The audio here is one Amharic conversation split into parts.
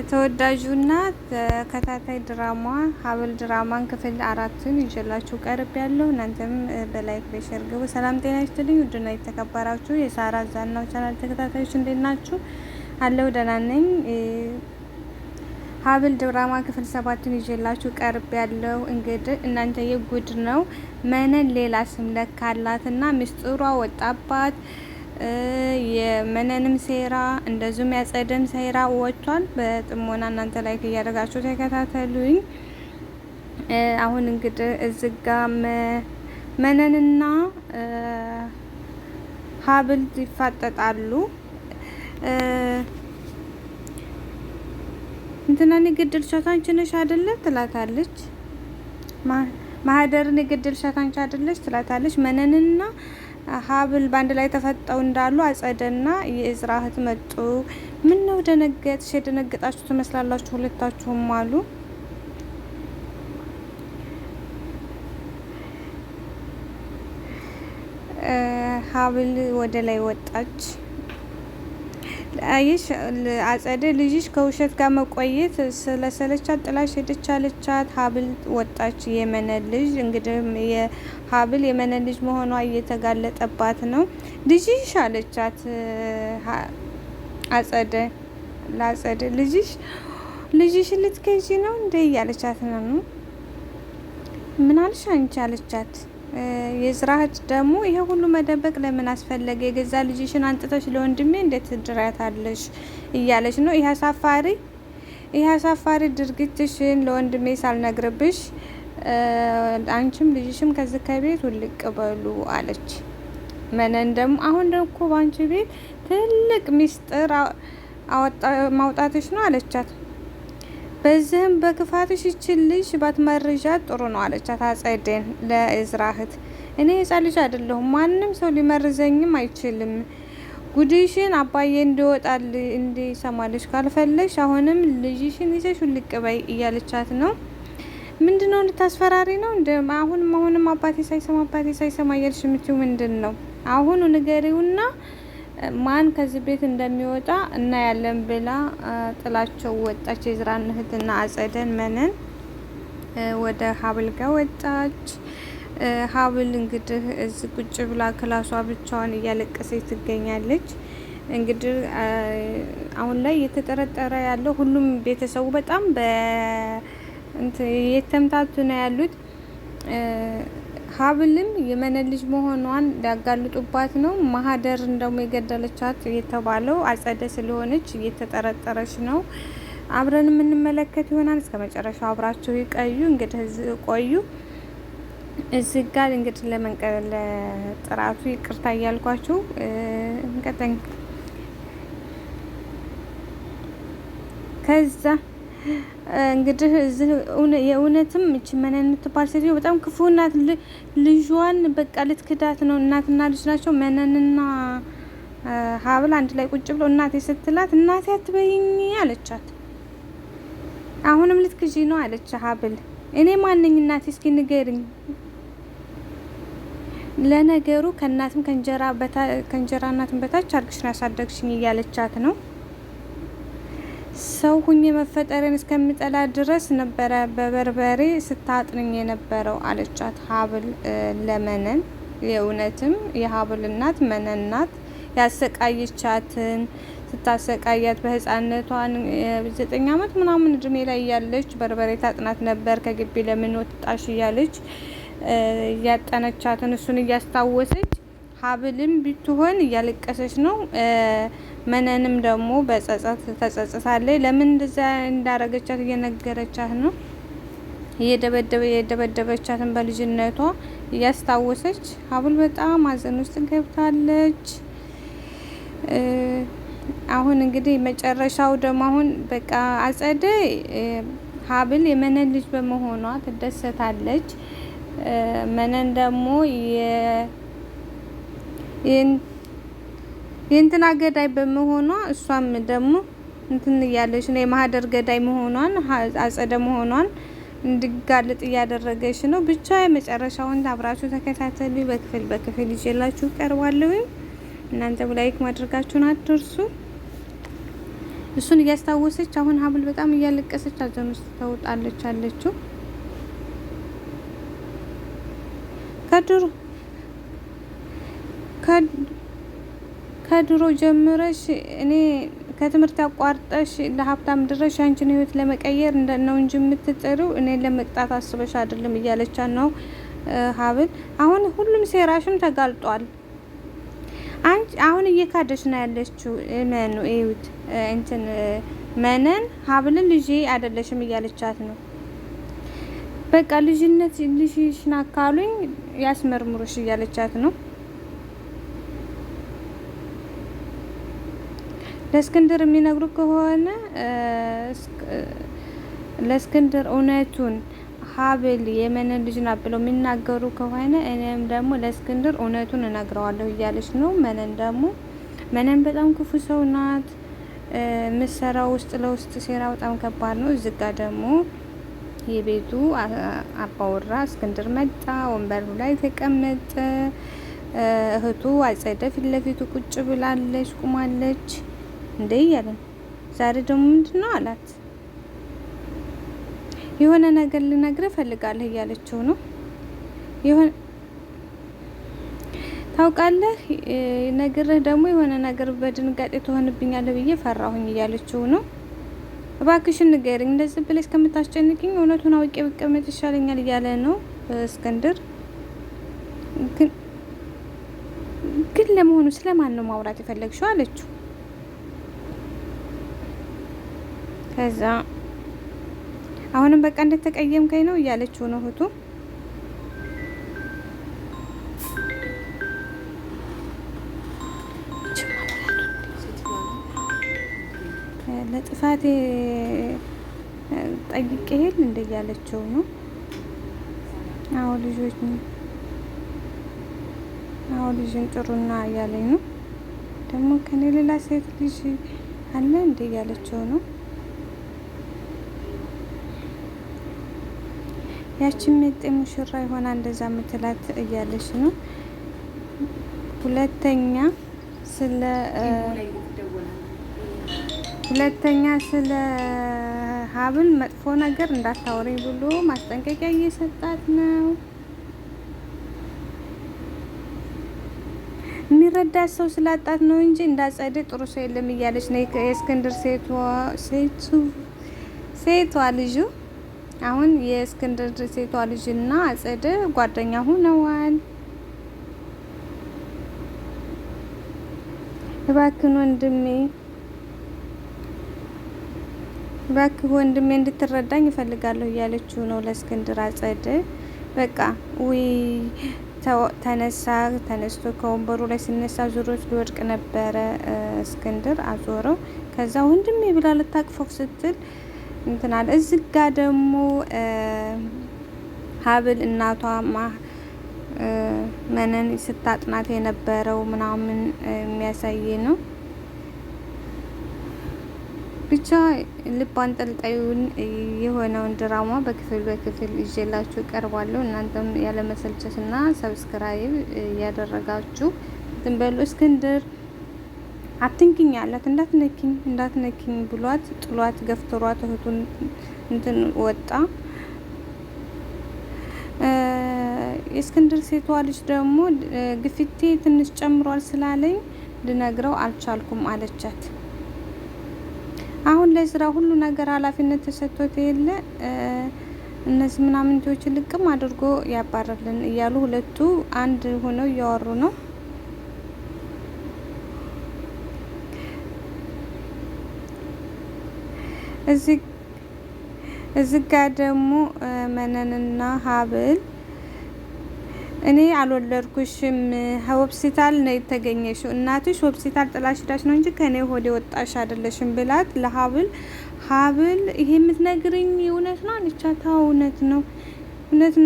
ተወዳጁና ተከታታይ ድራማ ሀብል ድራማን ክፍል 4ን ይዤላችሁ ቀርብ ያለው እናንተም በላይክ በሼር ግቡ። ሰላም ጤና ይስጥልኝ። ውድና የተከበራችሁ የሳራ ዛናው ቻናል ተከታታዮች እንዴት ናችሁ? አለው ደህና ነኝ። ሀብል ድራማ ክፍል 7ን ይዤላችሁ ቀርብ ያለው እንግዲህ እናንተ የጉድ ነው። መነን ሌላ ስም ለካላትና ምስጢሯ ወጣባት። የመነንም ሴራ እንደዚሁም ያጸደም ሴራ ወጥቷል። በጥሞና እናንተ ላይክ እያደረጋችሁ ተከታተሉኝ። አሁን እንግዲህ እዚህ ጋ መነንና ሀብል ይፋጠጣሉ። እንትናን የገደልሻት አንቺ ነሽ አይደለ ትላታለች። ማህደርን የገደልሻት አንቺ አይደለሽ ትላታለች። መነንና ሀብል ባንድ ላይ ተፈጠው እንዳሉ አጸደና የእዝራ እህት መጡ። ምን ነው ደነገጥሽ? የደነገጣችሁ ትመስላላችሁ ሁለታችሁም አሉ። ሀብል ወደ ላይ ወጣች። አይሽ አጸደ ልጅሽ ከውሸት ጋር መቆየት ስለሰለቻት ጥላሽ ሄደች አለቻት። ሀብል ወጣች። የመነን ልጅ እንግዲህ የሀብል የመነን ልጅ መሆኗ እየተጋለጠባት ነው። ልጅሽ አለቻት አጸደ ለአጸደ ልጅሽ ልትከጂ ነው እንዴ እያለቻት ነው። ምን አልሽ አንቺ አለቻት። የዝራህት ደግሞ ይሄ ሁሉ መደበቅ ለምን አስፈለገ? የገዛ ልጅሽን አንጥተሽ ለወንድሜ እንዴት ትድሪያታለሽ? እያለች ነው። ይሄ አሳፋሪ ድርጊትሽን ለወንድሜ ሳልነግርብሽ አንቺም ልጅሽም ከዚህ ከቤት ውልቅ በሉ አለች። መነን ደግሞ አሁን ደግሞ ባንቺ ቤት ትልቅ ሚስጥር ማውጣትሽ ነው አለቻት። በዚህም በክፋትሽ ይችል ልጅ ባትመርዣት ጥሩ ነው አለቻት አጸደን ለእዝራህት። እኔ ህጻን ልጅ አይደለሁም፣ ማንም ሰው ሊመርዘኝም አይችልም። ጉድሽን አባዬ እንዲወጣል እንዲሰማልሽ ካልፈለሽ አሁንም ልጅሽን ይዘሽ ውልቅ በይ እያለቻት ነው። ምንድነው ልታስፈራሪ ነው እንደ አሁንም አባቴ ሳይሰማ እያልሽ የምትይው ምንድን ነው? አሁኑ ንገሪውና ማን ከዚህ ቤት እንደሚወጣ እናያለን ብላ ጥላቸው ወጣች። የዝራን እህትና አጸደን መነን ወደ ሀብል ጋር ወጣች። ሀብል እንግዲህ እዚህ ቁጭ ብላ ክላሷ ብቻዋን እያለቀሰች ትገኛለች። እንግዲህ አሁን ላይ እየተጠረጠረ ያለው ሁሉም ቤተሰቡ በጣም የተምታቱ ነው ያሉት። ሀብልም የመነን ልጅ መሆኗን ሊያጋልጡባት ነው። ማህደርን ደግሞ የገደለቻት የተባለው አጸደ ስለሆነች እየተጠረጠረች ነው። አብረን የምንመለከት ይሆናል። እስከ መጨረሻው አብራችሁ ይቀዩ። እንግዲህ ቆዩ። እዚህ ጋር እንግዲህ ለጥራቱ ይቅርታ እያልኳችሁ እንቀጠኝ። ከዛ እንግዲህ እዚህ የእውነትም እቺ መነን የምትባል ሴትዮ በጣም ክፉ ናት። ልጇን በቃ ልትክዳት ነው። እናትና ልጅ ናቸው። መነንና ሀብል አንድ ላይ ቁጭ ብለው እናቴ ስትላት እናቴ አትበይኝ አለቻት። አሁንም ልትክጂ ነው አለች ሀብል። እኔ ማንኝ እናቴ እስኪ ንገሪኝ። ለነገሩ ከእናትም ከእንጀራ እናትም በታች አድርግሽ ነው ያሳደግሽኝ እያለቻት ነው። ሰው ሁኜ መፈጠርን እስከምጠላ ድረስ ነበረ በበርበሬ ስታጥንኝ የነበረው አለቻት ሀብል ለመነን። የእውነትም የሀብል እናት መነን ናት። ያሰቃየቻትን ስታሰቃያት በህፃነቷን 9 አመት ምናምን እድሜ ላይ ያለች በርበሬ ታጥናት ነበር። ከግቢ ለምን ወጣሽ እያለች እያጠነቻትን እሱን እያስታወሰች ሀብልም ቢትሆን እያለቀሰች ነው። መነንም ደግሞ በጸጸት ተጸጽታለች። ለምን እንደዛ እንዳረገቻት እየነገረቻት ነው። የደበደበቻትን በልጅነቷ እያስታወሰች ሀብል በጣም ሀዘን ውስጥ ገብታለች። አሁን እንግዲህ መጨረሻው ደግሞ አሁን በቃ አጸደ ሀብል የመነን ልጅ በመሆኗ ትደሰታለች። መነን ደግሞ የእንትና ገዳይ በመሆኗ እሷም ደግሞ እንትን እያለች ነው። የማህደር ገዳይ መሆኗን አጸደ መሆኗን እንዲጋለጥ እያደረገች ነው። ብቻ የመጨረሻውን አብራችሁ ተከታተሉ። በክፍል ይዤላችሁ ቀርባለሁ። እናንተ ላይክ ማድረጋችሁን አትርሱ። እሱን እያስታወሰች አሁን ሀብል በጣም እያለቀሰች አዘን ውስጥ ተውጣለች አለችው። ከድሮ ጀምረሽ እኔ ከትምህርት አቋርጠሽ ለሀብታም ድረሽ አንቺን ህይወት ለመቀየር ነው እንጂ የምትጥሪው እኔን ለመቅጣት አስበሽ አይደለም እያለቻት ነው ሀብል። አሁን ሁሉም ሴራሽም ተጋልጧል። አንቺ አሁን እየካደሽ ነው ያለችው። መኑ እዩት እንትን መነን ሀብልን ልጄ አይደለሽም እያለቻት ነው። በቃ ልጅሽን አካሉኝ ያስመርምሩሽ እያለቻት ነው። ለእስክንድር የሚነግሩ ከሆነ ለእስክንድር እውነቱን ሀብል የመነን ልጅ ናት ብለው የሚናገሩ ከሆነ እኔም ደግሞ ለእስክንድር እውነቱን እነግረዋለሁ እያለች ነው። መነን በጣም ክፉ ሰው ናት። ምሰራው ውስጥ ለውስጥ ሴራ በጣም ከባድ ነው። እዚህ ጋ ደግሞ የቤቱ አባወራ እስክንድር መጣ። ወንበሩ ላይ ተቀመጠ። እህቱ አጸደ ፊት ለፊቱ ቁጭ ብላለች፣ ቁማለች። እንዴ እያለን ዛሬ ደግሞ ምንድነው አላት። የሆነ ነገር ልነግርህ እፈልጋለሁ እያለችው ነው። ታውቃለህ ነግርህ ደግሞ የሆነ ነገር በድንጋጤ ትሆንብኛለህ ብዬ ፈራሁኝ እያለችው ነው። እባክሽን ንገሪኝ፣ እንደዚህ ብለሽ ከምታስጨንቅኝ እውነቱን አውቄ ብቀመጥ ይሻለኛል እያለ ነው እስክንድር። ግን ለመሆኑ ስለማን ነው ማውራት የፈለግሽው አለችው። ከዛ አሁንም በቃ እንደተቀየምከኝ ነው እያለችው ነው እህቱ። ለጥፋቴ ጠይቄ ሄል እንደ እያለችው ነው። ልጅን ጥሩና እያለኝ ነው። ደግሞ ከኔ ሌላ ሴት ልጅ አለ እንደ እያለችው ነው። ያችን ሜጤ ሙሽራ የሆነ እንደዛ ምትላት እያለች ነው። ሁለተኛ ስለ ሀብል መጥፎ ነገር እንዳታወሪ ብሎ ማስጠንቀቂያ እየሰጣት ነው። የሚረዳት ሰው ስላጣት ነው እንጂ እንዳጸደ ጥሩ ሰው የለም እያለች ነው የእስክንድር ሴቷ ልጁ። አሁን የእስክንድር ሴቷ ልጅና አጸደ ጓደኛ ሆነዋል። እባክህ ወንድሜ እንድትረዳኝ እፈልጋለሁ እያለችው ነው ለእስክንድር አጸደ። በቃ ተነስቶ ከወንበሩ ላይ ሲነሳ ዙሮት ሊወድቅ ነበረ። እስክንድር አዞረው። ከዛ ወንድሜ ብላ ልታቅፈው ስትል እንትናል። እዚህ ጋ ደግሞ ሀብል እናቷ መነን ስታጥናት የነበረው ምናምን የሚያሳይ ነው። ብቻ ልብ አንጠልጣዩን የሆነውን ድራማ በክፍል ይዤላችሁ እቀርባለሁ። እናንተም ያለመሰልቸትና ሰብስክራይብ እያደረጋችሁ ትንበሉ። እስክንድር አትንኪኝ አላት። እንዳትነኪኝ ብሏት ጥሏት ገፍትሯት እህቱን እንትን ወጣ። የእስክንድር ሴቷ ልጅ ደግሞ ግፊቴ ትንሽ ጨምሯል ስላለኝ ልነግረው አልቻልኩም አለቻት። አሁን ለስራ ሁሉ ነገር ኃላፊነት ተሰጥቶት የለ እነዚህ ምናምንቶችን ልቅም አድርጎ ያባረርልን እያሉ ሁለቱ አንድ ሆነው እያወሩ ነው። እዚህ ጋር ደግሞ መነንና ሀብል እኔ አልወለድኩሽም ሆስፒታል ነው የተገኘሽው፣ እናትሽ ሆስፒታል ጥላሽ ሄዳሽ ነው እንጂ ከኔ ሆዴ ወጣሽ አይደለሽም ብላት ለሀብል ይሄ የምትነግርኝ እውነት ነው አለቻት። እውነት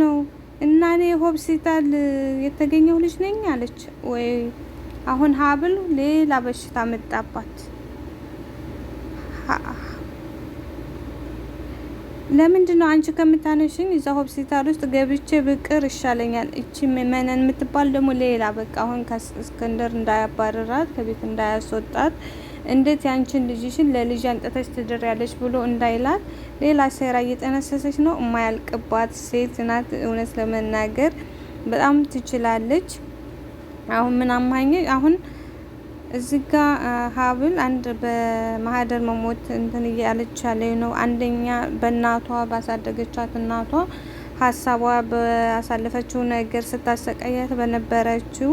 ነው እና እኔ ሆስፒታል የተገኘው ልጅ ነኝ አለች። ወይ አሁን ሀብል ሌላ በሽታ መጣባት። ለምንድን ነው አንቺ ከምታነሽኝ እዛ ሆስፒታል ውስጥ ገብቼ ብቅር ይሻለኛል። እቺ መነን የምትባል ደግሞ ሌላ በቃ አሁን ከእስክንድር እንዳያባረራት ከቤት እንዳያስወጣት እንዴት ያንቺን ልጅሽን ለልጅ አንጥተሽ ትድሪያለሽ ብሎ እንዳይላት ሌላ ሴራ እየጠነሰሰች ነው። የማያልቅባት ሴት ናት። እውነት ለመናገር በጣም ትችላለች። አሁን ምን አማኝ አሁን እዚህ ጋ ሀብል አንድ በማህደር መሞት እንትን እያለች ያለኝ ነው። አንደኛ በእናቷ ባሳደገቻት እናቷ ሀሳቧ በአሳለፈችው ነገር ስታሰቃያት በነበረችው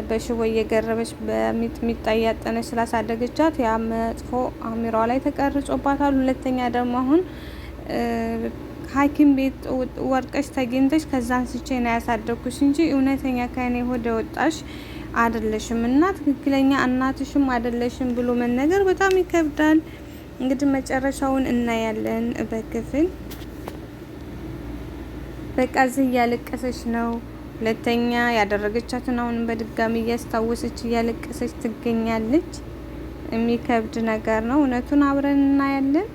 በሽቦ እየገረበች በሚጥሚጣ እያጠነች ስላሳደገቻት ያ መጥፎ አሚሯ ላይ ተቀርጾባታል። ሁለተኛ ደግሞ አሁን ሐኪም ቤት ወርቀሽ ተገኝተሽ ከዛ አንስቼ ነው ያሳደግኩሽ እንጂ እውነተኛ ከኔ ሆደ ወጣሽ አይደለሽም እና ትክክለኛ እናትሽም አይደለሽም ብሎ መነገር በጣም ይከብዳል። እንግዲህ መጨረሻውን እናያለን በክፍል በቃ እዚህ እያለቀሰች ነው። ሁለተኛ ያደረገቻትን አሁን በድጋሚ እያስታወሰች እያለቀሰች ትገኛለች። የሚከብድ ነገር ነው። እውነቱን አብረን እናያለን።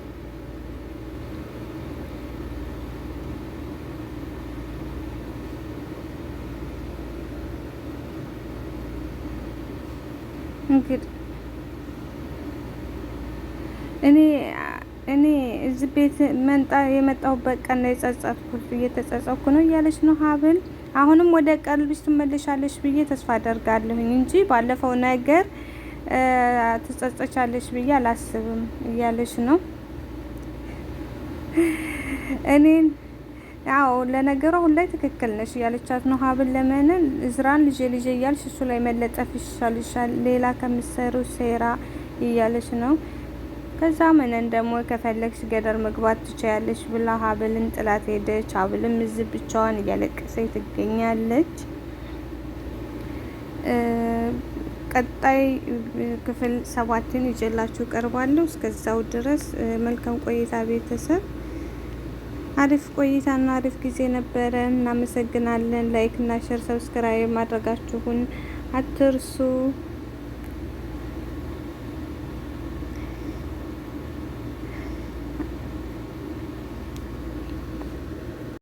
እንግዲህ እኔ እዚህ ቤት የመጣሁበት ቀን ነው የጸጸትኩት፣ እየተጸጸትኩ ነው እያለች ነው ሀብል። አሁንም ወደ ቀልብሽ ትመለሻለሽ ብዬ ተስፋ አደርጋለሁኝ እንጂ ባለፈው ነገር ትጸጸቻለሽ ብዬ አላስብም እያለች ነው። እኔን ያው ለነገሩ አሁን ላይ ትክክል ነሽ እያለቻት ነው ሀብል። ለምን እዝራን ልጄ እያልሽ እሱ ላይ መለጠፍ ይሻልሻል ሌላ ከምትሰሩ ሴራ እያለች ነው። ከዛ ምንን ደግሞ ከፈለግሽ ገደር መግባት ትችያለሽ ብላ ሀብልን ጥላት ሄደች። ሀብልም እዚህ ብቻዋን እያለቀሰች ትገኛለች። ቀጣይ ክፍል 7 ይዤላችሁ ቀርባለሁ። እስከዛው ድረስ መልካም ቆይታ ቤተሰብ። አሪፍ ቆይታና አሪፍ ጊዜ ነበረ። እናመሰግናለን። ላይክ እና ሼር፣ ሰብስክራይብ ማድረጋችሁን አትርሱ።